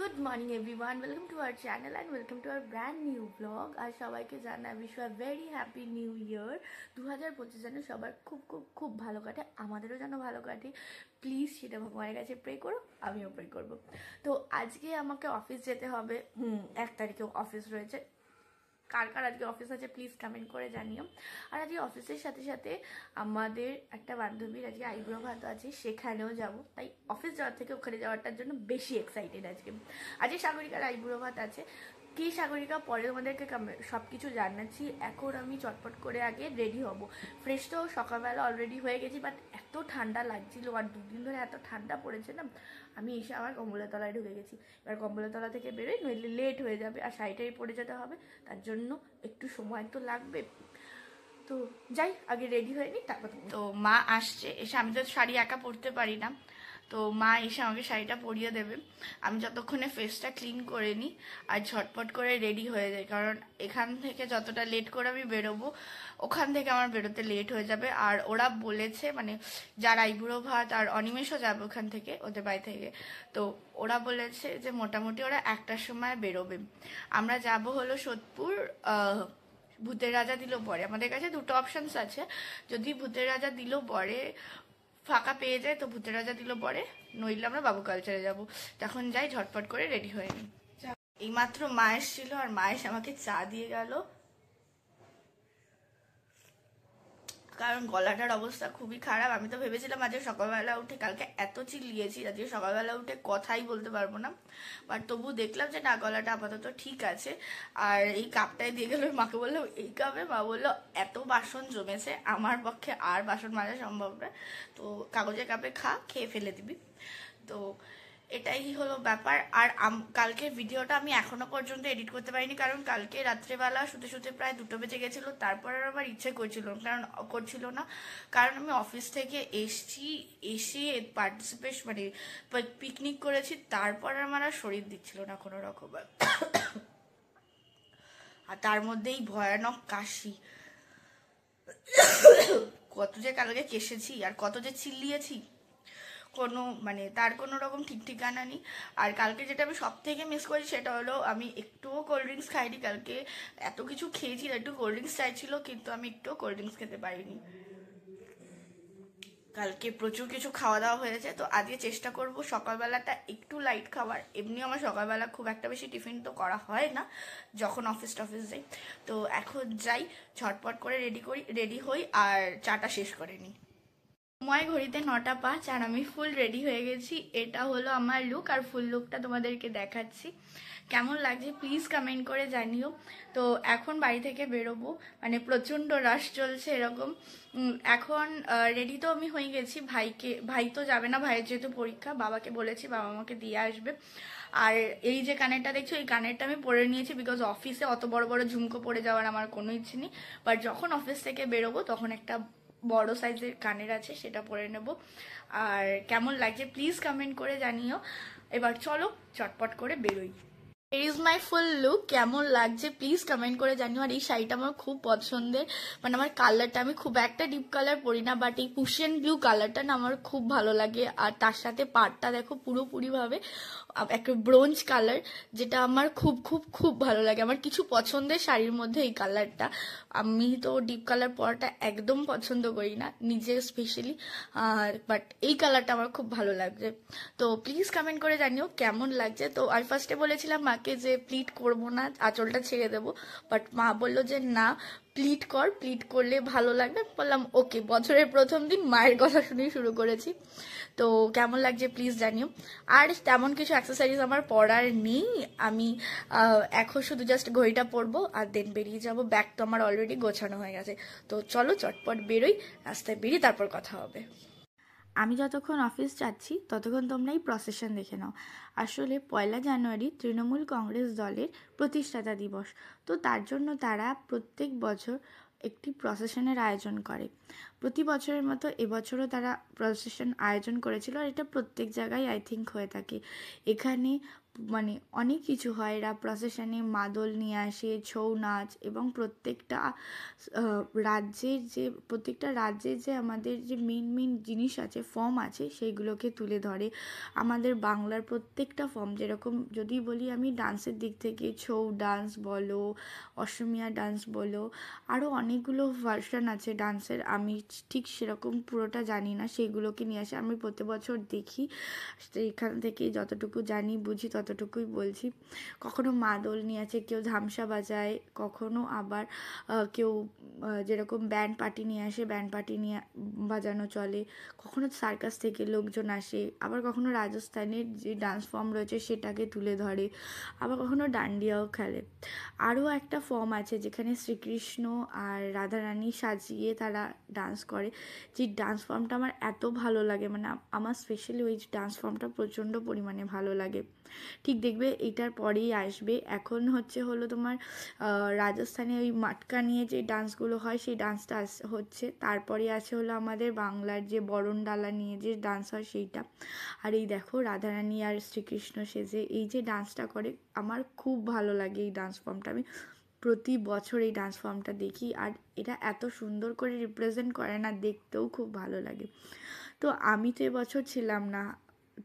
Good morning everyone, welcome to our channel and welcome to our brand new vlog. আর সবাইকে জানাই wish you a very happy new year. 2025 যেন সবার খুব খুব খুব ভালো কাটে, আমাদেরও যেন ভালো কাটে। প্লিজ সেটা ভগবানের কাছে প্রে করো, আমিও প্রে করব। তো আজকে আমাকে অফিস যেতে হবে, 1 তারিখেও অফিস রয়েছে। কার কার আজকে অফিস আছে প্লিজ কমেন্ট করে জানিও। আর আজকে অফিসের সাথে সাথে আমাদের একটা বান্ধবীর আজকে আইব্রো ভাত আছে, সেখানেও যাব। তাই অফিস যাওয়ার থেকে ওখানে যাওয়াটার জন্য বেশি এক্সাইটেড আজকে সাগরিকার আইব্রো ভাত আছে। কি সাগরিকা পরে তোমাদেরকে সব কিছু জানাচ্ছি। এখন আমি চটপট করে আগে রেডি হব। ফ্রেশ তো সকালবেলা অলরেডি হয়ে গেছি, বাট এত ঠান্ডা লাগছিল আর 2 দিন ধরে এত ঠান্ডা পড়েছে না, আমি এসে আমার কম্বলের তলায় ঢুকে গেছি। এবার কম্বলের তলা থেকে বেরোই, নইলে লেট হয়ে যাবে আর শাড়িটাই পরে যেতে হবে, তার জন্য একটু সময় তো লাগবে। তো যাই আগে রেডি হয়ে নিই, তারপর তো মা আসছে, এসে আমি তো শাড়ি একা পরতে পারি না, তো মা এসে আমাকে শাড়িটা পরিয়ে দেবে। আমি যতক্ষণে ফেসটা ক্লিন করে নিই আর ঝটপট করে রেডি হয়ে যাই, কারণ এখান থেকে যতটা লেট করে আমি বেরোবো ওখান থেকে আমার বেরোতে লেট হয়ে যাবে। আর ওরা বলেছে, মানে যার আইবুড়ো ভাত আর অনিমেষও যাবে ওখান থেকে, ওদের বাড়ি থেকে, তো ওরা বলেছে যে মোটামুটি ওরা 1টার সময় বেরোবে। আমরা যাব হলো সোদপুর, ভূতের রাজা দিল পরে। আমাদের কাছে দুটো অপশানস আছে, যদি ভূতের রাজা দিল পরে ফাঁকা পেয়ে যায় তো ভূতের রাজা দিল পরে, নইলে আমরা বাবু কালচারে যাবো। তখন যাই ঝটপট করে রেডি হয়ে নিই। এইমাত্র মা এসেছিল আর মা এসে আমাকে চা দিয়ে গেল, কারণ গলাটার অবস্থা খুবই খারাপ। আমি তো ভেবেছিলাম আজকে সকালবেলা উঠে, কালকে এত চিল্লিয়েছি আজকে সকালবেলা উঠে কথাই বলতে পারবো না, বাট তবু দেখলাম যে না, গলাটা আপাতত ঠিক আছে। আর এই কাপটাই দিয়ে গেল, মাকে বললো এই কাপে, মা বললো এত বাসন জমেছে আমার পক্ষে আর বাসন মাজা সম্ভব না, তো কাগজের কাপে খেয়ে ফেলে দিবি। তো এটাই হলো ব্যাপার। আর কালকের ভিডিওটা আমি এখনো পর্যন্ত এডিট করতে পারিনি, কারণ কালকে রাত্রেবেলা শুতে শুতে প্রায় 2টো বেজে গেছিলো। তারপর আর আমার ইচ্ছে করছিল না, কারণ আমি অফিস থেকে এসে মানে পিকনিক করেছি, তারপর আমার আর শরীর দিচ্ছিল না কোনো রকম। আর তার মধ্যেই ভয়ানক কাশি, কত যে কালকে কেসেছি আর কত যে চিল্লিয়েছি, তার কোনো রকম ঠিক ঠিকানা নেই। আর কালকে যেটা আমি সব থেকে মিস করি সেটা হলো আমি একটুও কোল্ড ড্রিঙ্কস খাইনি। কালকে এত কিছু খেয়েছি, একটু কোল্ড ড্রিঙ্কস চাইছিল, কিন্তু আমি একটুও কোল্ড ড্রিঙ্কস খেতে পারিনি। কালকে প্রচুর কিছু খাওয়া দাওয়া হয়েছে, তো আজকে চেষ্টা করব সকালবেলাটা একটু লাইট খাবার। এমনি আমার সকালবেলা খুব একটা বেশি টিফিন তো করা হয় না যখন অফিস যাই। তো এখন যাই ঝটপট করে রেডি হই আর চাটা শেষ করে নিই। সময় ঘড়িতে 9টা 5 আর আমি ফুল রেডি হয়ে গেছি। এটা হলো আমার লুক, আর ফুল লুকটা তোমাদেরকে দেখাচ্ছি। কেমন লাগছে প্লিজ কমেন্ট করে জানিও। তো এখন বাড়ি থেকে বেরোবো, মানে প্রচণ্ড রাশ চলছে এরকম। এখন রেডি তো আমি হয়ে গেছি। ভাই তো যাবে না, ভাইয়ের যেহেতু পরীক্ষা, বাবাকে বলেছি, বাবা আমাকে দিয়ে আসবে। আর এই যে কানেরটা দেখছো, এই কানেরটা আমি পরে নিয়েছি বিকজ অফিসে অত বড় বড় ঝুমকো পরে যাওয়ার আমার কোনো ইচ্ছে নেই, বাট যখন অফিস থেকে বেরোবো তখন একটা বড় সাইজের কানের আছে, সেটা পরে নেব। আর কেমন লাগছে প্লিজ কমেন্ট করে জানিও। এবার চলো চটপট করে বেরোই। Here is my full look, কেমন লাগছে প্লিজ কমেন্ট করে জানিও। আর এই শাড়িটা আমার খুব পছন্দের, মানে আমার কালারটা, আমি খুব একটা ডিপ কালার পরি না, বাট এই পুশিয়ান ব্লু কালারটা না আমার খুব ভালো লাগে। আর তার সাথে পাড়টা দেখো পুরোপুরি ভাবে একটা ব্রোঞ্জ কালার, যেটা আমার খুব খুব খুব ভালো লাগে। আমার কিছু পছন্দের শাড়ির মধ্যে এই কালারটা। আমি তো ডিপ কালার পরাটা একদম পছন্দ করি না নিজে স্পেশালি, বাট এই কালারটা আমার খুব ভালো লাগছে। তো প্লিজ কমেন্ট করে জানিও কেমন লাগছে। তো আর ফার্স্টে বলেছিলাম মাকে যে প্লিট করবো না, আঁচলটা ছেড়ে দেবো, বাট মা বললো যে না প্লিট করলে ভালো লাগবে। বললাম ওকে, বছরের প্রথম দিন মায়ের কথা শুনেই শুরু করেছি। তো কেমন লাগছে প্লিজ জানিও। আর তেমন কিছু অ্যাক্সেসরিজ আমার পরার নেই, আমি এখন শুধু জাস্ট ঘড়িটা পরবো আর দেন বেরিয়ে যাব। ব্যাগ তো আমার অলরেডি গোছানো হয়ে গেছে। তো চলো চটপট বেরোই, রাস্তায় বেরিয়ে তারপর কথা হবে। আমি যতক্ষণ অফিস যাচ্ছি ততক্ষণ তোমরা এই প্রসেশন দেখে নাও। আসলে 1 জানুয়ারি তৃণমূল কংগ্রেস দলের প্রতিষ্ঠাতা দিবস, তো তার জন্য তারা প্রত্যেক বছর একটি প্রসেশনের আয়োজন করে। প্রতি বছরের মতো এবছরও তারা প্রসেশন আয়োজন করেছিল, আর এটা প্রত্যেক জায়গায় আই থিঙ্ক হয়ে থাকে। এখানে মানে অনেক কিছু হয়, এরা প্রসেশনে মাদল নিয়ে আসে, ছৌ নাচ, এবং প্রত্যেকটা রাজ্যের যে আমাদের যে মেন জিনিস আছে, ফর্ম আছে, সেইগুলোকে তুলে ধরে। আমাদের বাংলার প্রত্যেকটা ফর্ম, যেরকম যদি বলি আমি ডান্সের দিক থেকে, ছৌ ডান্স বলো, অসমিয়া ডান্স বলো, আরও অনেকগুলো ভার্সন আছে ডান্সের, আমি ঠিক সেরকম পুরোটা জানি না, সেইগুলোকে নিয়ে আসে। আমি প্রতি বছর দেখি, এখান থেকে যতটুকু জানি বুঝি ততটুকুই বলছি। কখনো মাদল নিয়ে আসে, কেউ ধামসা বাজায়, কখনো আবার কেউ যেরকম ব্যান্ড পার্টি নিয়ে আসে, ব্যান্ড পার্টি নিয়ে বাজানো চলে, কখনো সার্কাস থেকে লোকজন আসে, আবার কখনো রাজস্থানের যে ডান্স ফর্ম রয়েছে সেটাকে তুলে ধরে, আবার কখনো ডান্ডিয়াও খেলে। আরও একটা ফর্ম আছে যেখানে শ্রীকৃষ্ণ আর রাধারানী সাজিয়ে তারা ডান্স করে, যে ডান্স ফর্মটা আমার এত ভালো লাগে, মানে আমার স্পেশালি ওই ডান্স ফর্মটা প্রচণ্ড পরিমাণে ভালো লাগে। ঠিক দেখবে এটার পরেই আসবে, এখন হলো তোমার রাজস্থানে ওই মাটকা নিয়ে যে ডান্সগুলো হয় সেই ডান্সটা হচ্ছে, তারপরে আছে আমাদের বাংলার যে বরণডালা নিয়ে যে ডান্স হয় সেইটা। আর এই দেখো রাধারানী আর শ্রীকৃষ্ণ সেজে এই যে ডান্সটা করে, আমার খুব ভালো লাগে এই ডান্স ফর্মটা। আমি প্রতি বছর এই ডান্স ফর্মটা দেখি, আর এটা এত সুন্দর করে রিপ্রেজেন্ট করে না, দেখতেও খুব ভালো লাগে। তো আমি তো এবছর ছিলাম না,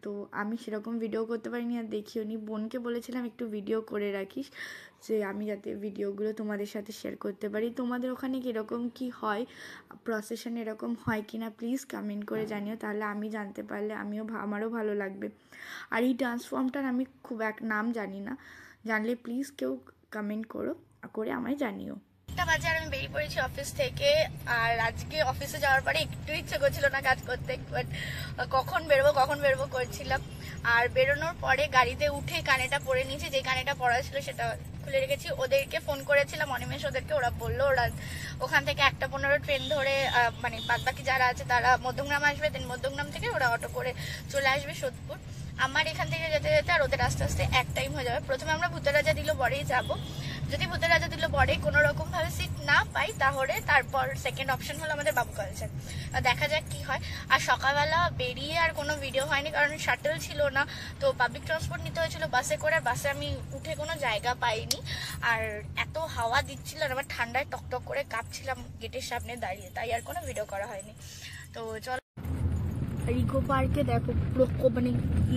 তো আমি সেরকম ভিডিও করতে পারিনি, আর দেখিও নি। বোনকে বলেছিলাম একটু ভিডিও করে রাখিস, যে আমি যাতে ভিডিওগুলো তোমাদের সাথে শেয়ার করতে পারি। তোমাদের ওখানে কীরকম কী হয়, প্রসেশন এরকম হয় কি না প্লিজ কমেন্ট করে জানিও, তাহলে আমি জানতে পারলে আমারও ভালো লাগবে। আর এই ডান্স ফর্মটার আমি খুব নাম জানি না, জানলে প্লিজ কেউ কমেন্ট করে আমায় জানিও। বাজে আর আমি বেরিয়ে পড়েছি অফিস থেকে, আর আজকে অফিসে যাওয়ার পরে একটু ইচ্ছে করছিল না কাজ করতে, বাট কখন বেরোবো করছিলাম। আর বেরোনোর পরে গাড়িতে উঠে কানেটা পরে নিয়েছি, যে কানেটা পরা ছিল সেটা খুলে রেখেছি। ওদেরকে ফোন করেছিলাম, অনিমেষ ওদেরকে, ওরা বললো ওরা ওখান থেকে 1:15 ট্রেন ধরে, মানে বাদবাকি যারা আছে তারা মধ্যমগ্রাম আসবে, দেন মধ্যমগ্রাম থেকে ওরা অটো করে চলে আসবে সোদপুর। আমার এখান থেকে যেতে যেতে আর ওদের আস্তে আস্তে এক টাইম হয়ে যাবে। প্রথমে আমরা ভূতরাজা দিল বরেই যাবো, যদি ভূতরাজা দিল বরে কোনো রকম ভাবে সিট না পাই, তাহলে তারপর সেকেন্ড অপশন হলো আমাদের বাবু কালচার, দেখা যাক কি হয়। আর সকালবেলা বেরিয়ে আর কোনো ভিডিও হয়নি, কারণ শাটল ছিল না, তো পাবলিক ট্রান্সপোর্ট নিতে হয়েছিল, বাসে করে। বাসে আমি উঠে কোনো জায়গা পাইনি, আর এত হাওয়া দিচ্ছিল, আর আমার ঠান্ডায় টকটক করে কাঁপছিলাম গেটের সামনে দাঁড়িয়ে, তাই আর কোনো ভিডিও করা হয়নি। তো চল, ইকো পার্কে দেখো মানে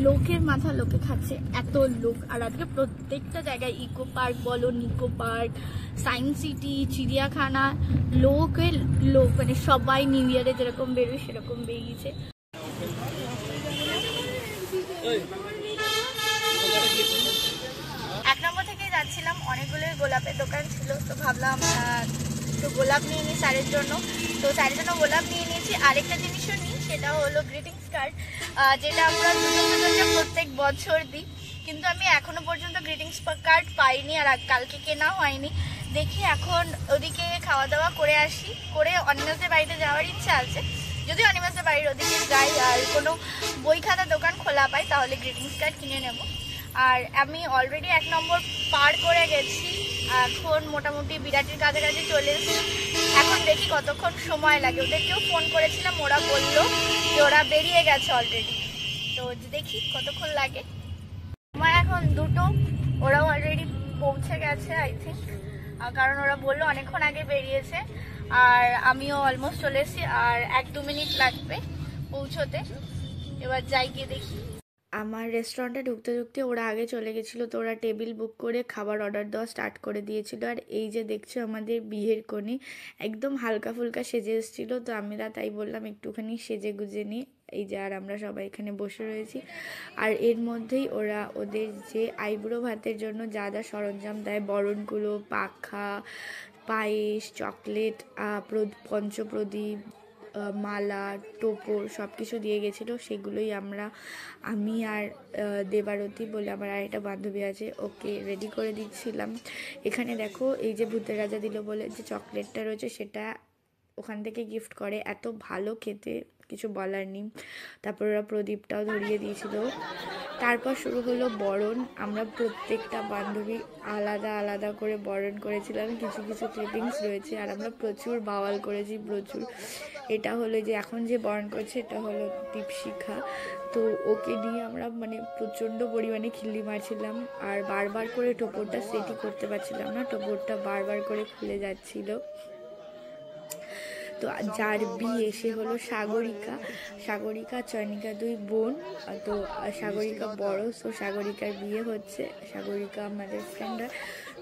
লোকের মাথা লোকে খাচ্ছে, এত লোক। আর আজকে প্রত্যেকটা জায়গায় ইকো পার্ক বলো, নিকো পার্ক, সায়েন্স সিটি, চিড়িয়াখানা, লোক মানে সবাই নিউ ইয়ারে যেরকম বেরোয় সেরকম বেরিয়েছে। এক নম্বর থেকে যাচ্ছিলাম, অনেকগুলো গোলাপের দোকান ছিল, তো ভাবলাম একটু গোলাপ নিয়ে নিই স্যারের জন্য, তো স্যারের জন্য গোলাপ নিয়ে নিয়েছি। আরেকটা জিনিসও নিই, সেটা হলো গ্রিটিংস কার্ড, যেটা আমরা দুজনকে প্রত্যেক বছর দিই, কিন্তু আমি এখনো পর্যন্ত গ্রিটিংস কার্ড পাইনি, আর কালকে কেনা হয়নি। দেখি এখন ওদিকে খাওয়া দাওয়া করে আসি, করে অনিমেষদের বাড়িতে যাওয়ার ইচ্ছা আছে। যদি অনিমেষদের বাড়ির ওদিকে যাই আর কোনো বই খাতা দোকান খোলা পাই, তাহলে গ্রিটিংস কার্ড কিনে নেব। আর আমি অলরেডি 1 নম্বর পার করে গেছি, এখন মোটামুটি বিরাটির কাছাকাছি চলে এসেছি। এখন দেখি কতক্ষণ সময় লাগে। ওদেরকেও ফোন করেছিলাম, ওরা বললো যে ওরা বেরিয়ে গেছে অলরেডি, তো দেখি কতক্ষণ লাগে। সময় এখন 2টো, ওরাও অলরেডি পৌঁছে গেছে আই থিঙ্ক, কারণ ওরা বললো অনেকক্ষণ আগে বেরিয়েছে, আর আমিও অলমোস্ট চলে এসেছি, আর 1-2 মিনিট লাগবে পৌঁছতে। এবার যাই গিয়ে দেখি। আমার রেস্টুরেন্টে ঢুকতে ওরা আগে চলে গেছিলো, তো ওরা টেবিল বুক করে খাবার অর্ডার দেওয়া স্টার্ট করে দিয়েছিল। আর এই যে দেখছো আমাদের বিয়ের কোণে একদম হালকা ফুলকা সেজে এসেছিলো, তো আমরা তাই বললাম একটুখানি সেজে গুজে নিই। এই যে আর আমরা সবাই এখানে বসে রয়েছি, আর এর মধ্যেই ওরা ওদের যে আইবুড়ো ভাতের জন্য যা যা সরঞ্জাম দেয়, বরণগুলো, পাখা, পায়েস, চকলেট, পঞ্চপ্রদীপ, মালা, টোপর সব কিছু দিয়ে গেছিলো। সেগুলোই আমি আর দেবারতী বলে আমার আরেকটা বান্ধবী আছে, ওকে রেডি করে দিচ্ছিলাম। এখানে দেখো এই যে ভূতের রাজা দিল বলে যে চকলেটটা রয়েছে, সেটা ওখান থেকে গিফট করে, এত ভালো খেতে, কিছু বলার নেই। তারপর ওরা প্রদীপটাও ধরিয়ে দিয়েছিল। তারপর শুরু হলো বরণ। আমরা প্রত্যেকটা বান্ধবী আলাদা আলাদা করে বরণ করেছিলাম, কিছু ক্লিপিংস রয়েছে। আর আমরা প্রচুর বাওয়াল করেছি, প্রচুর। এটা হলো যে এখন যে বরণ করছে এটা হলো দীপশিখা। তো ওকে নিয়ে আমরা মানে প্রচণ্ড পরিমাণে খিল্লি মারছিলাম, আর বারবার করে টোপরটা সেটই করতে পারছিলাম না, টোপরটা বারবার করে খুলে যাচ্ছিল। তো যার বিয়ে সে হলো সাগরিকা। সাগরিকা চয়নিকা দুই বোন। তো সাগরিকা বড়, তো সাগরিকার বিয়ে হচ্ছে, সাগরিকা আমাদের ফ্রেন্ড।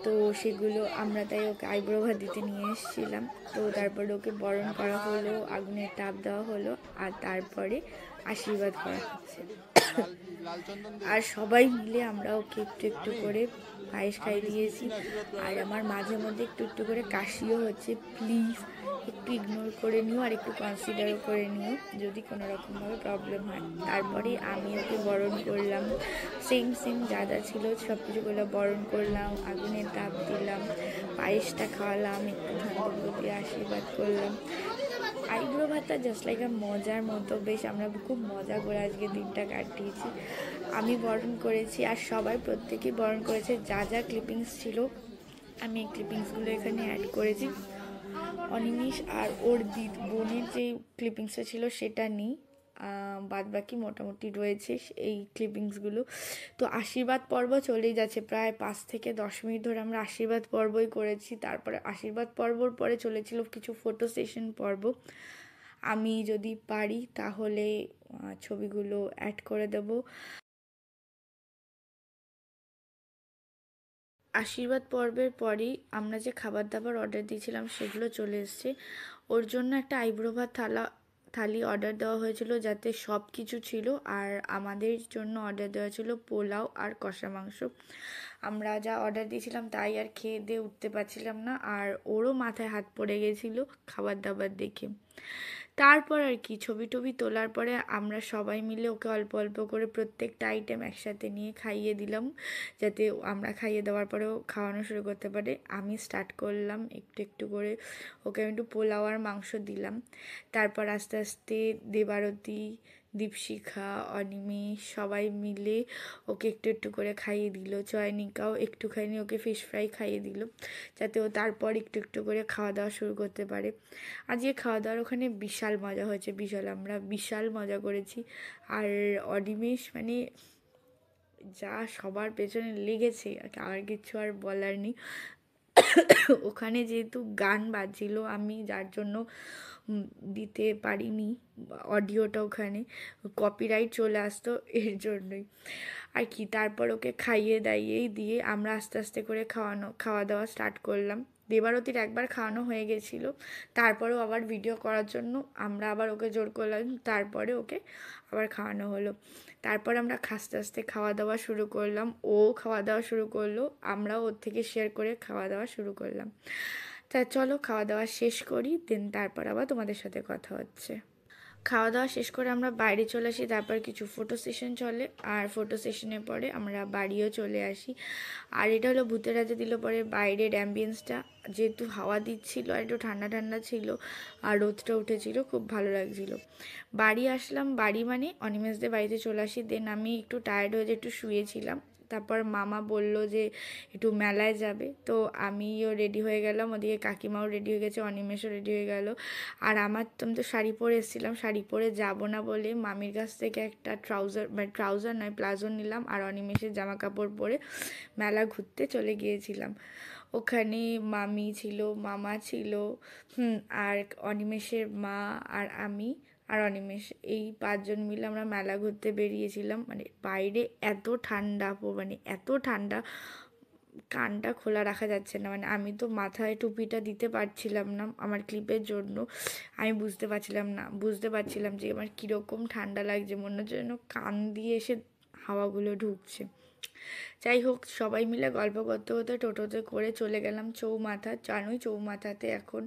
তো সেগুলো আমরা তাই ওকে আইব্রো ভাত দিতে নিয়ে এসেছিলাম। তো তারপরে ওকে বরণ করা হলো, আগুনের তাপ দেওয়া হলো, আর তারপরে আশীর্বাদ করা হচ্ছে। আর সবাই মিলে আমরা ওকে একটু একটু করে পায়েস খাইয়ে দিয়েছি। আর আমার মাঝে মধ্যে একটু একটু করে কাশিও হচ্ছে, প্লিজ একটু ইগনোর করে নিও আর একটু কনসিডারও করে নিও যদি কোনো রকমভাবে প্রবলেম হয়। তারপরে আমি ওকে বরণ করলাম, সেম যা যা ছিল সব কিছুগুলো বরণ করলাম, আগুনের তাপ দিলাম, পায়েসটা খাওয়ালাম, একটু ধান দিয়ে আশীর্বাদ করলাম। আইব্রো ভাতটা জাস্ট লাইক মজার মতো, বেশ আমরা খুব মজা করে আজকে দিনটা কাটিয়েছি। আমি বরণ করেছি আর সবাই প্রত্যেকেই বরণ করেছে। যা যা ক্লিপিংস ছিল আমি এই ক্লিপিংসগুলো এখানে অ্যাড করেছি। অনিমেষ আর ওর বোনের যে ক্লিপিংসটা ছিল সেটা নেই, বাদ বাকি মোটামুটি রয়েছে এই ক্লিপিংসগুলো। তো আশীর্বাদ পর্ব চলেই যাচ্ছে, প্রায় 5 থেকে 10 মিনিট ধরে আমরা আশীর্বাদ পর্বই করেছি। তারপরে আশীর্বাদ পর্বর পরে চলেছিল কিছু ফটো সেশন পর্ব। আমি যদি পারি তাহলে ছবিগুলো অ্যাড করে দেব। আশীর্বাদ পর্বের পরই আমরা যে খাবার দাবার অর্ডার দিয়েছিলাম সেগুলো চলে এসছে। ওর জন্য একটা আইব্রো ভাত থালি অর্ডার দেওয়া হয়েছিল যাতে সব কিছু ছিল, আর আমাদের জন্য অর্ডার দেওয়া ছিল পোলাও আর কষা মাংস। আমরা যা অর্ডার দিয়েছিলাম তাই আর খেয়ে দিয়ে উঠতে পারছিলাম না, আর ওরও মাথায় হাত পড়ে গেছিলো খাবার দাবার দেখে। তারপর আর কি ছবি টবি তোলার পরে আমরা সবাই মিলে ওকে অল্প অল্প করে প্রত্যেকটা আইটেম একসাথে নিয়ে খাইয়ে দিলাম, যাতে আমরা খাইয়ে দেওয়ার পরেও খাওয়ানো শুরু করতে পারে। আমি স্টার্ট করলাম একটু একটু করে, ওকে আমি একটু পোলাও আর মাংস দিলাম। তারপর আস্তে আস্তে দেবারতী, দীপশিখা, অনিমেষ সবাই মিলে ওকে একটু একটু করে খাইয়ে দিল। চয়নিকাও একটুখানি ওকে ফিশ ফ্রাই খাইয়ে দিল, যাতে ও তারপর একটু একটু করে খাওয়া দাওয়া শুরু করতে পারে। আজকে খাওয়া দাওয়ার ওখানে বিশাল মজা হয়েছে, আমরা বিশাল মজা করেছি। আর অনিমেষ মানে যা সবার পেছনে লেগেছে আর কিছু আর বলার নেই। ওখানে যেহেতু গান বাজছিল, আমি যার জন্য দিতে পারিনি অডিওটা, ওখানে কপিরাইট চলে আসতো এর জন্যই আর কি। তারপর ওকে খাইয়ে দাইয়েই দিয়ে আমরা আস্তে আস্তে করে খাওয়া দাওয়া স্টার্ট করলাম। দেবারতীর একবার খাওয়ানো হয়ে গেছিলো, তারপরেও আবার ভিডিও করার জন্য আমরা আবার ওকে জোর করলাম, তারপরে ওকে আবার খাওয়ানো হলো। তারপর আমরা আস্তে আস্তে খাওয়া দাওয়া শুরু করলাম, ও খাওয়া দাওয়া শুরু করলো, আমরাও ওর থেকে শেয়ার করে খাওয়া দাওয়া শুরু করলাম। তা চলো খাওয়া দাওয়া শেষ করি, দেন তারপর আবার তোমাদের সাথে কথা হচ্ছে। খাওয়া দাওয়া শেষ করে আমরা বাইরে চলে আসি, তারপর কিছু ফটো সেশন চলে, আর ফটো সেশনের পরে আমরা বাড়িও চলে আসি। আর এটা হলো ভূতের রাজা দিল পরে বাইরের অ্যাম্বিয়েন্সটা, যেহেতু হাওয়া দিচ্ছিল আর একটু ঠান্ডা ঠান্ডা ছিল আর রোদটা উঠেছিল, খুব ভালো লাগছিল। বাড়ি আসলাম, বাড়ি মানে অনিমেষদের বাড়িতে চলে আসি। দেন আমি একটু টায়ার্ড হয়ে একটু শুয়েছিলাম। তারপর মামা বলল যে একটু মেলায় যাবে, তো আমিও রেডি হয়ে গেলাম, ওদিকে কাকিমাও রেডি হয়ে গেছে, অনিমেষও রেডি হয়ে গেল। আর আমি তো শাড়ি পরে এসেছিলাম, শাড়ি পরে যাব না বলে মামির কাছ থেকে একটা ট্রাউজার নয় প্লাজো নিলাম, আর অনিমেষের জামা কাপড় পরে মেলা ঘুরতে চলে গিয়েছিলাম। ওখানে মামি ছিল, মামা ছিল, আর অনিমেষের মা আর আমি আর অনিমেষ, এই 5 জন মিলে আমরা মেলা ঘুরতে বেরিয়েছিলাম। মানে বাইরে এত ঠান্ডা, মানে এত ঠান্ডা, কানটা খোলা রাখা যাচ্ছে না। মানে আমি তো মাথায় টুপিটা দিতে পারছিলাম না আমার ক্লিপের জন্য, আমি বুঝতে পারছিলাম যে আমার কীরকম ঠান্ডা লাগছে, মনে হচ্ছে যেন কান দিয়ে এসে হাওয়াগুলো ঢুকছে। যাই হোক, সবাই মিলে গল্প করতে করতে টোটোতে করে চলে গেলাম চৌমাথা। জানোই চৌমাথাতে এখন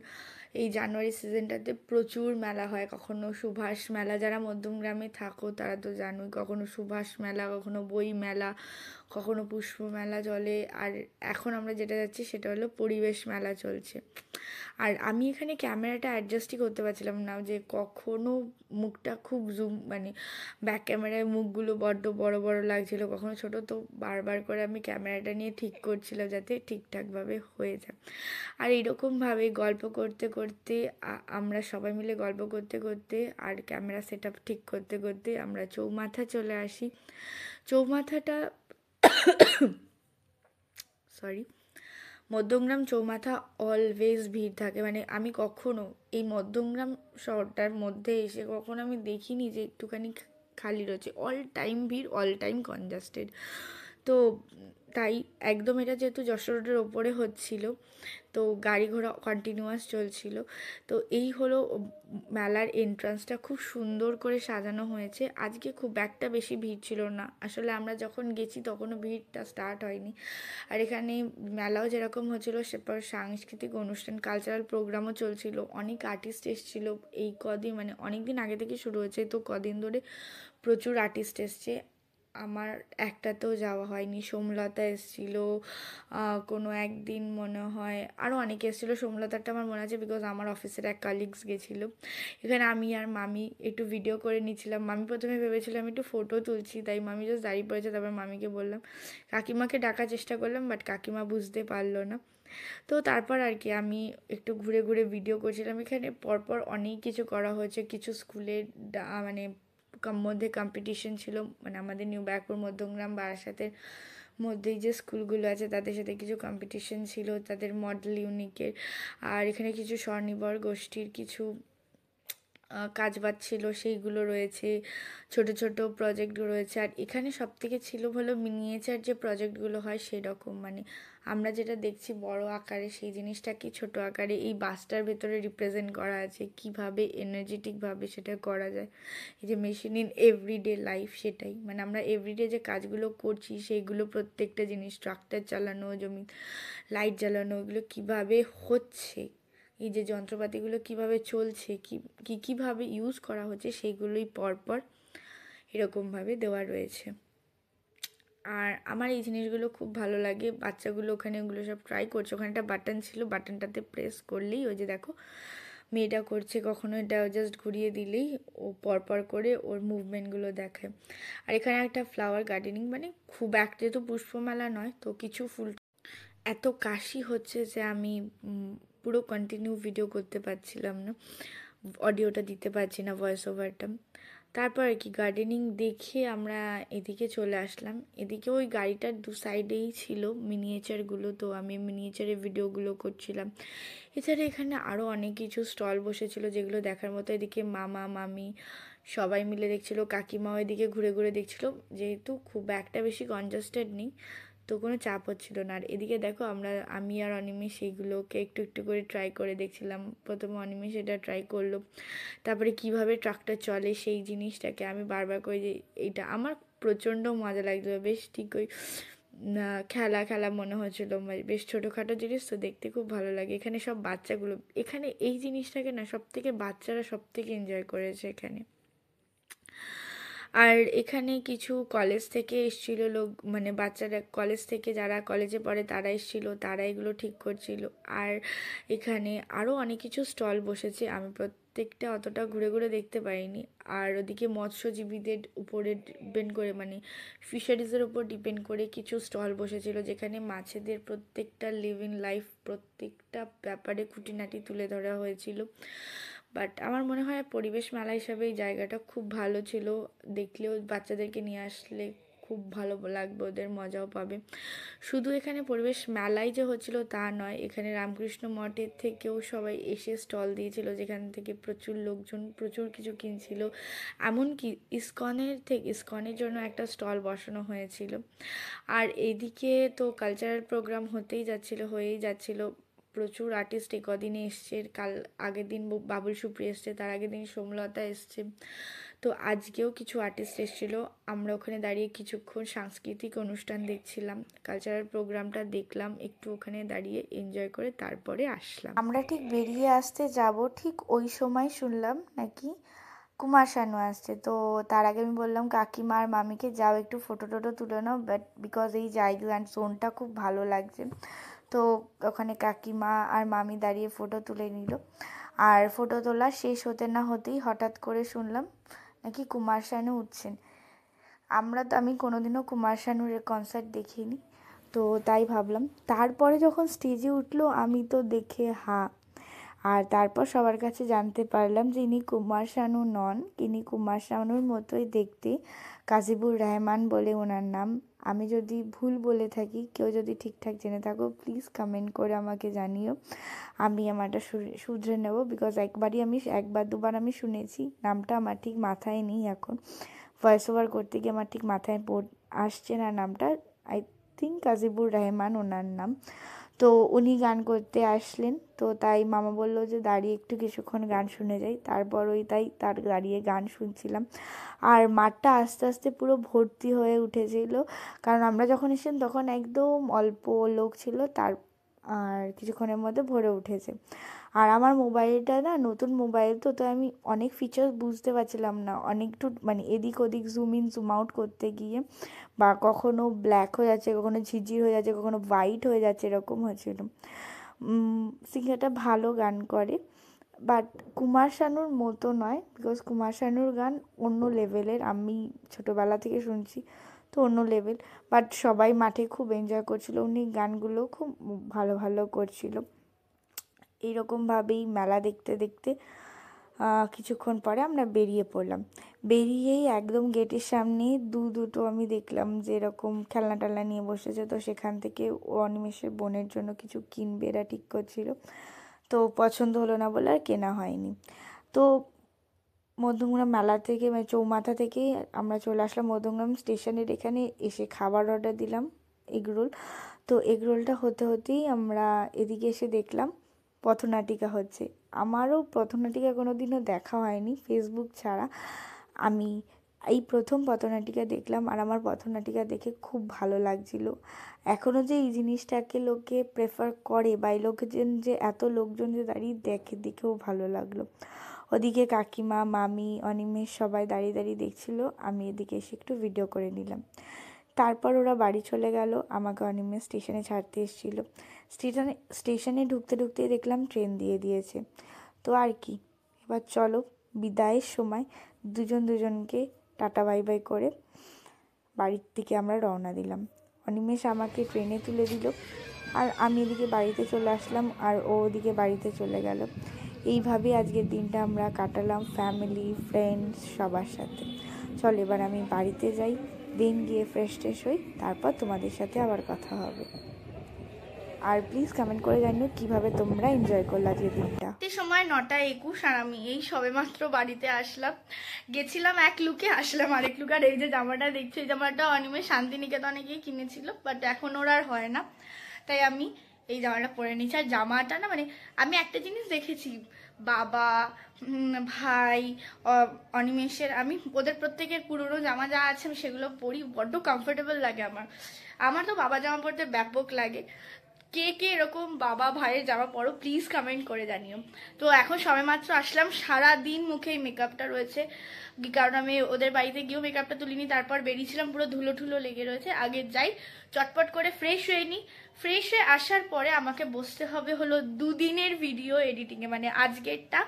এই জানুয়ারি সিজনটাতে প্রচুর মেলা হয়, কখনো সুভাষ মেলা, যারা মধ্যমগ্রামে থাকো তারা তো জানোই, কখনো সুভাষ মেলা, কখনো বই মেলা, কখনো পুষ্প মেলা চলে, আর এখন আমরা যেটা যাচ্ছি সেটা হলো পরিবেশ মেলা চলছে। আর আমি এখানে ক্যামেরাটা অ্যাডজাস্টই করতে পারছিলাম না, যে কখনো মুখটা খুব জুম মানে ব্যাক ক্যামেরায় মুখগুলো বড্ড বড় বড় লাগছিলো, কখনো ছোট, তো বারবার করে আমি ক্যামেরাটা নিয়ে ঠিক করছিলাম যাতে ঠিকঠাকভাবে হয়ে যায়। আর এরকমভাবে গল্প করতে করতে আমরা সবাই মিলে গল্প করতে করতে আর ক্যামেরা সেট আপ ঠিক করতে করতে আমরা চৌমাথা চলে আসি। চৌমাথাটা সরি মধ্যমগ্রাম চৌমাথা অলওয়েজ ভিড় থাকে, মানে আমি কখনো এই মধ্যমগ্রাম শহরটার মধ্যে এসে কখনো আমি দেখিনি যে একটুখানি খালি রয়েছে। অল টাইম ভিড়, অল টাইম কনজাস্টেড। তো তাই একদম এটা যেহেতু যশোর রোডের ওপরে হচ্ছিল, তো গাড়ি ঘোড়া কন্টিনিউয়াস চলছিল। তো এই হলো মেলার এন্ট্রান্সটা, খুব সুন্দর করে সাজানো হয়েছে। আজকে খুব একটা বেশি ভিড় ছিল না, আসলে আমরা যখন গেছি তখনও ভিড়টা স্টার্ট হয়নি। আর এখানে মেলাও যেরকম হচ্ছিলো, সেরপর সাংস্কৃতিক অনুষ্ঠান, কালচারাল প্রোগ্রামও চলছিল, অনেক আর্টিস্ট এসেছিলো। এই কদিন মানে অনেক দিন আগে থেকে শুরু হয়েছে, তো কদিন ধরে প্রচুর আর্টিস্ট এসছে। আমার একটাতেও যাওয়া হয়নি। সোমলতা এসেছিলো কোনো একদিন, মনে হয় আরও অনেকে এসেছিলো। সোমলতারটা আমার মনে আছে বিকজ আমার অফিসের এক কালিগস গেছিলো। এখানে আমি আর মামি একটু ভিডিও করে নিচ্ছিলাম। মামি প্রথমে ভেবেছিলাম একটু ফটো তুলছি, তাই মামি জাস্ট দাঁড়িয়ে পড়েছে। তারপর মামিকে বললাম, কাকিমাকে ডাকার চেষ্টা করলাম, বাট কাকিমা বুঝতে পারলো না। তো তারপর আর কি আমি একটু ঘুরে ঘুরে ভিডিও করছিলাম। এখানে পরপর অনেক কিছু করা হয়েছে, কিছু স্কুলের মানে মধ্যে কম্পিটিশন ছিল, মানে আমাদের নিউ ব্যারাকপুর, মধ্যমগ্রাম, বারাসাতের মধ্যেই যে স্কুলগুলো আছে তাদের সাথে কিছু কম্পিটিশন ছিল, তাদের মডেল ইউনিকের। আর এখানে কিছু স্বনির্ভর গোষ্ঠীর কিছু কাজবাজ ছিল, সেইগুলো রয়েছে, ছোট ছোট প্রজেক্টগুলো রয়েছে। আর এখানে সবথেকে ছিল হলো মিনিয়েচার যে প্রজেক্টগুলো হয় সেরকম, মানে আমরা যেটা দেখছি বড় আকারে, সেই জিনিসটাকে ছোট আকারে এই বাসটার ভেতরে রিপ্রেজেন্ট করা আছে, কিভাবে এনার্জেটিকভাবে সেটা করা যায়। এই যে মেশিন ইন এভরিডে লাইফ, সেটাই মানে আমরা এভরিডে যে কাজগুলো করছি সেইগুলো, প্রত্যেকটা জিনিস, ট্রাক্টর চালানো, জমি লাইট জ্বালানো, এগুলো কিভাবে হচ্ছে, এই যে যন্ত্রপাতিগুলো কিভাবে চলছে, কীভাবে ইউজ করা হচ্ছে, সেইগুলোই পরপর এরকমভাবে দেওয়া রয়েছে। আর আমার এই জিনিসগুলো খুব ভালো লাগে। বাচ্চাগুলো ওখানে ওগুলো সব ট্রাই করছে। ওখানে একটা বাটন ছিল, বাটনটাতে প্রেস করলেই ওই যে দেখো মেয়েটা করছে, কখনো এটা জাস্ট ঘুরিয়ে দিলেই ও পরপর করে ওর মুভমেন্টগুলো দেখায়। আর এখানে একটা ফ্লাওয়ার গার্ডেনিং, মানে খুব একটা তো পুষ্পমেলা নয়, তো কিছু ফুল। এত কাশি হচ্ছে যে আমি পুরো কন্টিনিউ ভিডিও করতে পারছিলাম না, অডিওটা দিতে পারছি না, ভয়েস ওভারটা। তারপর আর কি গার্ডেনিং দেখে আমরা এদিকে চলে আসলাম। এদিকে ওই গাড়িটার দু সাইডেই ছিল মিনিয়েচারগুলো, তো আমি মিনিয়েচারের ভিডিওগুলো করছিলাম। এছাড়া এখানে আরও অনেক কিছু স্টল বসেছিল যেগুলো দেখার মতো। এদিকে মামা মামি সবাই মিলে দেখছিল, কাকিমাও এদিকে ঘুরে ঘুরে দেখছিল, যেহেতু খুব একটা বেশি কনজাস্টেড নেই, তো কোনো চাপ হচ্ছিল না। আর এদিকে দেখো আমি আর অনিমেষ সেইগুলোকে একটু একটু করে ট্রাই করে দেখছিলাম। প্রথমে অনিমেষ এটা ট্রাই করলো, তারপরে কিভাবে ট্রাকটা চলে সেই জিনিসটাকে আমি বারবার করে, যে এইটা আমার প্রচণ্ড মজা লাগছিলো, বেশ ঠিক ওই খেলা খেলা মনে হচ্ছিলো, বেশ ছোটোখাটো জিনিস তো দেখতে খুব ভালো লাগে। এখানে সব বাচ্চাগুলো, এখানে এই জিনিসটাকে না সব থেকে বাচ্চারা সব থেকে এনজয় করেছে এখানে। আর এখানে কিছু কলেজ থেকে এসেছিল লোক, মানে বাচ্চারা কলেজ থেকে যারা কলেজে পড়ে তারা এসেছিলো, তারা এগুলো ঠিক করছিল। আর এখানে আরও অনেক কিছু স্টল বসেছে, আমি প্রত্যেকটা অতটা ঘুরে ঘুরে দেখতে পারিনি। আর ওদিকে মৎস্যজীবীদের উপরে ডিপেন্ড করে, মানে ফিশারিজের উপর ডিপেন্ড করে কিছু স্টল বসেছিল, যেখানে মাছেদের প্রত্যেকটা লিভিং লাইফ, প্রত্যেকটা ব্যাপারে খুঁটিনাটি তুলে ধরা হয়েছিল। বাট আমার মনে হয় পরিবেশ মেলা হিসাবে এই জায়গাটা খুব ভালো ছিল, দেখলেও বাচ্চাদেরকে নিয়ে আসলে খুব ভালো লাগবে, ওদের মজাও পাবে। শুধু এখানে পরিবেশ মেলাই যে হচ্ছিল তা নয়, এখানে রামকৃষ্ণ মঠের থেকেও সবাই এসে স্টল দিয়েছিল, যেখান থেকে প্রচুর লোকজন প্রচুর কিছু কিনছিল। এমনকি ইসকনের জন্য একটা স্টল বসানো হয়েছিল। আর এদিকে তো কালচারাল প্রোগ্রাম হয়েই যাচ্ছিল, প্রচুর আর্টিস্ট কদিনে এসছে। আগের দিন বাবুল সুপ্রি এসছে, তার আগের দিন সোমলতা এসছে, তো আজকেও কিছু আর্টিস্ট এসেছিলো। আমরা ওখানে দাঁড়িয়ে কিছুক্ষণ সাংস্কৃতিক অনুষ্ঠান দেখছিলাম, কালচারাল প্রোগ্রামটা দেখলাম, একটু ওখানে দাঁড়িয়ে এনজয় করে তারপরে আসলাম। আমরা ঠিক বেরিয়ে আসতে যাব, ঠিক ওই সময় শুনলাম নাকি কুমার শানু আসছে। তো তার আগে আমি বললাম কাকিমা আর মামিকে যাও একটু ফটো টোটো তুলে নাও, বাট বিকজ এই জায়গা অ্যান্ড জোনটা খুব ভালো লাগছে। তো ওখানে কাকিমা আর মামি দাঁড়িয়ে ফটো তুলে নিল। আর ফটো তোলা শেষ হতে না হতেই হঠাৎ করে শুনলাম নাকি কুমার শানু উঠছেন। আমি কোনোদিনও কুমার শানুর কনসার্ট দেখিনি, তো তাই ভাবলাম। তারপরে যখন স্টেজে উঠলো আমি তো দেখে আর তারপর সবার কাছে জানতে পারলাম যে ইনি কুমার শানু নন, ইনি কুমার শানুর মতোই দেখতে, কাজীবুর রহমান বলে ওনার নাম। আমি যদি ভুল বলে থাকি, কেউ যদি ঠিকঠাক জেনে থাকো প্লিজ কমেন্ট করে আমাকে জানিও, আমি আমারটা শুধরে নেব। বিকজ একবার দুবার আমি শুনেছি, নামটা আমার ঠিক মাথায় নেই এখন। ভয়েস ওভার করতে গিয়ে আমার ঠিক মাথায় আসছে না নামটা। আই থিঙ্ক কাজীবুর রহমান ওনার নাম। তো উনি গান করতে আসলেন, তো তাই মামা বলল যে দাঁড়িয়ে একটু কিছুক্ষণ গান শুনে যাই। তারপর তাই তার দাঁড়িয়ে গান শুনছিলাম। আর মাঠটা আস্তে আস্তে পুরো ভর্তি হয়ে উঠেছিল, কারণ আমরা যখন এসেছিলাম তখন একদম অল্প লোক ছিল, আর কিছুক্ষণের মধ্যে ভরে উঠেছে। আর আমার মোবাইলটা না নতুন মোবাইল, তো আমি অনেক ফিচার্স বুঝতে পারছিলাম না, অনেকটু মানে এদিক ওদিক জুম ইন জুম আউট করতে গিয়ে, বা কখনো ব্ল্যাক হয়ে যাচ্ছে, কখনো ঝিরঝির হয়ে যাচ্ছে, কখনো হোয়াইট হয়ে যাচ্ছে, এরকম হয়েছিল। সিঙ্গারটা ভালো গান করে, বাট কুমার শানুর মতো নয়, বিকজ কুমার শানুর গান অন্য লেভেলের, আমি ছোটোবেলা থেকে শুনছি, তো অন্য লেভেল। বাট সবাই মাঠে খুব এনজয় করছিল, উনি গানগুলো খুব ভালো ভালো করছিল। এইরকমভাবেই মেলা দেখতে দেখতে কিছুক্ষণ পরে আমরা বেরিয়ে পড়লাম। বেরিয়েই একদম গেটের সামনে দুটো আমি দেখলাম যে এরকম খেলনা টেলনা নিয়ে বসেছে, তো সেখান থেকে অনিমেষের বোনের জন্য কিছু কিনবে, এরা ঠিক করছিল। তো পছন্দ হলো না বলে আর কেনা হয়নি। তো মধ্যমগ্রাম মেলা থেকে মানে চৌমাথা থেকে আমরা চলে আসলাম মধ্যমগ্রাম স্টেশনের এখানে এসে খাবার অর্ডার দিলাম, এগরোল। তো এগরোলটা হতে হতেই আমরা এদিকে এসে দেখলাম পথনাটিকা হচ্ছে। আমারও পথনাটিকা কোনো দিনও দেখা হয়নি ফেসবুক ছাড়া, আমি এই প্রথম পথনাটিকা দেখলাম, আর আমার পথনাটিকা দেখে খুব ভালো লাগছিল। এখনও যে এই জিনিসটাকে লোকে প্রেফার করে, বা এই লোকজন যে এত লোকজন যে দাঁড়িয়ে দেখেও ভালো লাগলো। ওদিকে কাকিমা মামি অনিমেষ সবাই দাঁড়িয়ে দাঁড়িয়ে দেখছিল, আমি এদিকে এসে একটু ভিডিও করে নিলাম। তারপর ওরা বাড়ি চলে গেল, আমাকে অনিমেষ স্টেশনে ছাড়তে এসেছিল। স্টেশনে ঢুকতে ঢুকতেই দেখলাম ট্রেন দিয়ে দিয়েছে। তো আর কি, এবার চলো বিদায়ের সময় দুজনকে টাটা বাই বাই করে বাড়ির দিকে আমরা রওনা দিলাম। অনিমেষ আমাকে ট্রেনে তুলে দিল, আর আমি এদিকে বাড়িতে চলে আসলাম, আর ও ওদিকে বাড়িতে চলে গেল। এইভাবেই আজকের দিনটা আমরা কাটালাম ফ্যামিলি ফ্রেন্ডস সবার সাথে। চল এবার আমি বাড়িতে যাই, দেন গিয়ে ফ্রেশ হই, তারপর তোমাদের সাথে আবার কথা হবে। আর প্লিজ কমেন্ট করে জানিও কীভাবে তোমরা এনজয় করলে আজকের দিনটা। সময় 9:21, আর আমি এই সবেমাত্র বাড়িতে আসলাম। গেছিলাম এক লুকে, আসলাম আরেক লুক। আর এই যে জামাটা দেখছো, এই জামাটা অনিমেষ শান্তিনিকেতনে গিয়ে কিনেছিল, বাট এখন ওর আর হয় না, তাই আমি এই জামাটা পরে নিয়েছি। আর জামাটা না মানে আমি একটা জিনিস দেখেছি, বাবা ভাই অনিমেষের, আমি ওদের প্রত্যেকের পুরনো জামা যা আছে আমি সেগুলো পরি, বড্ড কমফোর্টেবল লাগে আমার তো বাবা জামা পরতে ব্যাপক লাগে। কে কে এরকম বাবা ভাইয়ের জামা পরো প্লিজ কমেন্ট করে জানিও। তো এখন সবেমাত্র আসলাম, সারাদিন মুখে মেকআপটা রয়েছে, কারণ আমি ওদের বাড়িতে গিয়েও মেকআপটা তুলিনি, তারপর বেরিয়েছিলাম পুরো ধুলো ঠুলো লেগে রয়েছে। আগে যাই চটপট করে ফ্রেশ হয়ে নিই, ফ্রেশ হয়ে আসার পরে আমাকে বসতে হবে হলো 2 দিনের ভিডিও এডিটিংয়ে, মানে আজকেরটা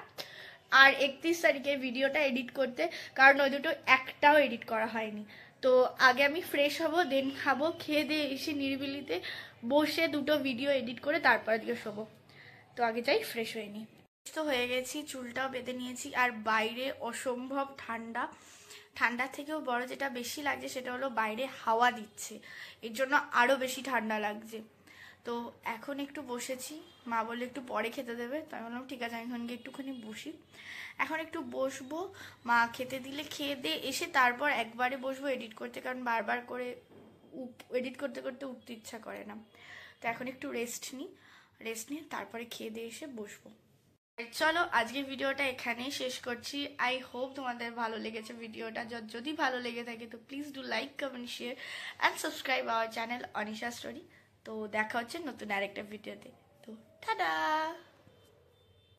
আর 31 তারিখের ভিডিওটা এডিট করতে, কারণ ওই দুটো একটাও এডিট করা হয়নি। তো আগে আমি ফ্রেশ হব, দেন খাবো, খেয়ে দিয়ে এসে নিরিবিলিতে বসে দুটো ভিডিও এডিট করে তারপর দিকে শোবো। তো আগে যাই ফ্রেশ হয়ে নিই। তো হয়ে গেছি, চুলটাও বেঁধে নিয়েছি, আর বাইরে অসম্ভব ঠান্ডা। ঠান্ডার থেকেও বড় যেটা বেশি লাগছে সেটা হলো বাইরে হাওয়া দিচ্ছে, এর জন্য আরও বেশি ঠান্ডা লাগছে। তো এখন একটু বসেছি, মা বললে একটু পরে খেতে দেবে, তো আমি বললাম ঠিক আছে আমি এখানকে একটুখানি বসি। এখন একটু বসবো, মা খেতে দিলে খেয়ে দিয়ে এসে তারপর একবারে বসবো এডিট করতে, কারণ বারবার করে এডিট করতে করতে উঠতে ইচ্ছা করে না। তো এখন একটু রেস্ট নিয়ে তারপরে খেয়ে দিয়ে এসে বসবো। চলো আজকের ভিডিওটা এখানেই শেষ করছি। আই হোপ তোমাদের ভালো লেগেছে ভিডিওটা। যদি ভালো লেগে থাকে তো please do like comment share and subscribe our channel Anisha story. তো দেখা হচ্ছে নতুন আরেকটা ভিডিওতে। তো টাটা।